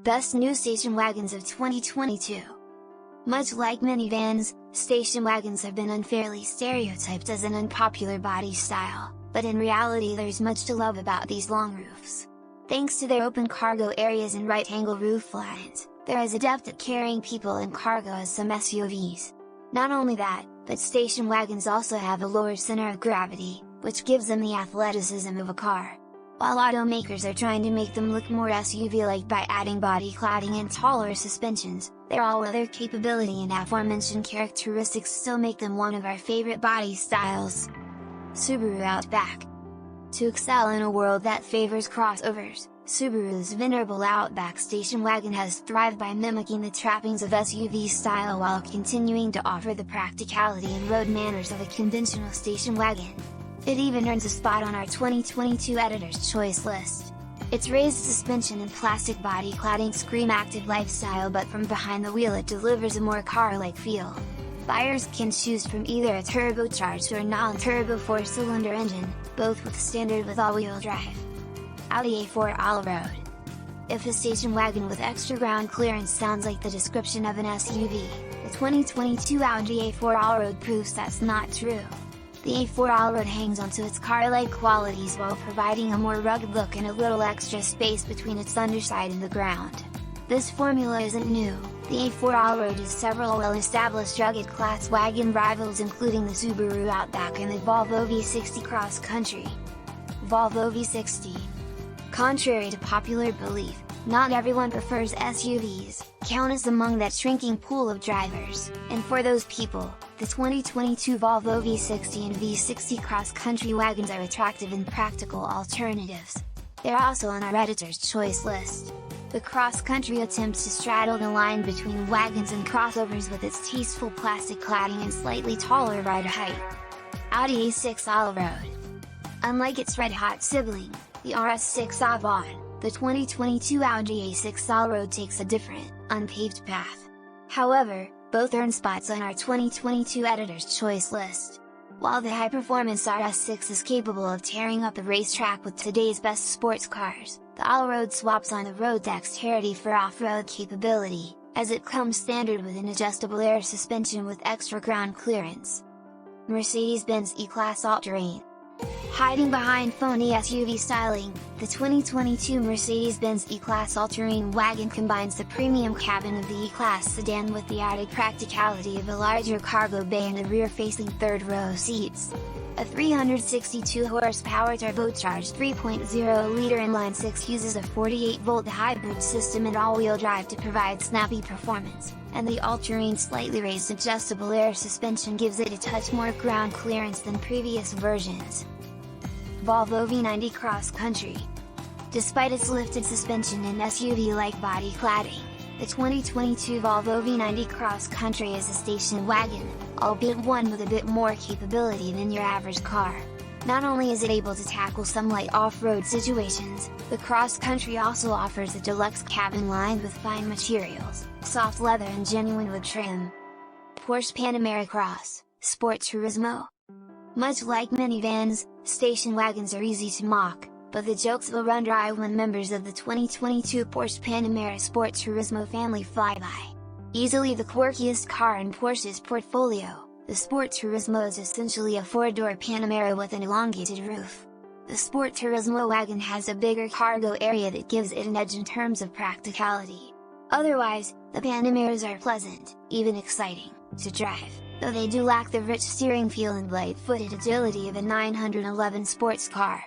Best new station wagons of 2022. Much like minivans, station wagons have been unfairly stereotyped as an unpopular body style, but in reality there's much to love about these long roofs. Thanks to their open cargo areas and right-angle roof lines, they're as adept at carrying people and cargo as some SUVs. Not only that, but station wagons also have a lower center of gravity, which gives them the athleticism of a car. While automakers are trying to make them look more SUV-like by adding body cladding and taller suspensions, their all-weather capability and aforementioned characteristics still make them one of our favorite body styles. Subaru Outback. To excel in a world that favors crossovers, Subaru's venerable Outback station wagon has thrived by mimicking the trappings of SUV style while continuing to offer the practicality and road manners of a conventional station wagon. It even earns a spot on our 2022 Editor's Choice list. Its raised suspension and plastic body cladding scream active lifestyle, but from behind the wheel it delivers a more car-like feel. Buyers can choose from either a turbocharged or non-turbo 4-cylinder engine, both with standard with all-wheel drive. Audi A4 Allroad. If a station wagon with extra ground clearance sounds like the description of an SUV, the 2022 Audi A4 Allroad proves that's not true. The A4 Allroad hangs onto its car-like qualities while providing a more rugged look and a little extra space between its underside and the ground. This formula isn't new. The A4 Allroad is several well-established rugged class wagon rivals, including the Subaru Outback and the Volvo V60 Cross Country. Volvo V60. Contrary to popular belief, not everyone prefers SUVs, count us among that shrinking pool of drivers, and for those people, the 2022 Volvo V60 and V60 Cross Country wagons are attractive and practical alternatives. They're also on our Editor's Choice list. The Cross Country attempts to straddle the line between wagons and crossovers with its tasteful plastic cladding and slightly taller rider height. Audi A6 Allroad. Unlike its red-hot sibling, the RS6 Avant, the 2022 Audi A6 Allroad takes a different, unpaved path. However, both earn spots on our 2022 Editor's Choice list. While the high-performance RS6 is capable of tearing up the racetrack with today's best sports cars, the Allroad swaps on the road dexterity for off-road capability, as it comes standard with an adjustable air suspension with extra ground clearance. Mercedes-Benz E-Class All-Terrain. Hiding behind phony SUV styling, the 2022 Mercedes-Benz E-Class All-Terrain wagon combines the premium cabin of the E-Class sedan with the added practicality of a larger cargo bay and the rear-facing third-row seats. A 362 horsepower turbocharged 3.0-liter inline-six uses a 48-volt hybrid system and all-wheel drive to provide snappy performance, and the all-terrain slightly raised adjustable air suspension gives it a touch more ground clearance than previous versions. Volvo V90 Cross Country. Despite its lifted suspension and SUV-like body cladding, the 2022 Volvo V90 Cross Country is a station wagon, albeit one with a bit more capability than your average car. Not only is it able to tackle some light off-road situations, the Cross Country also offers a deluxe cabin lined with fine materials, soft leather and genuine wood trim. Porsche Panamera Cross, Sport Turismo. Much like minivans, station wagons are easy to mock, but the jokes will run dry when members of the 2022 Porsche Panamera Sport Turismo family fly by. Easily the quirkiest car in Porsche's portfolio, the Sport Turismo is essentially a four-door Panamera with an elongated roof. The Sport Turismo wagon has a bigger cargo area that gives it an edge in terms of practicality. Otherwise, the Panameras are pleasant, even exciting, to drive, though they do lack the rich steering feel and light-footed agility of a 911 sports car.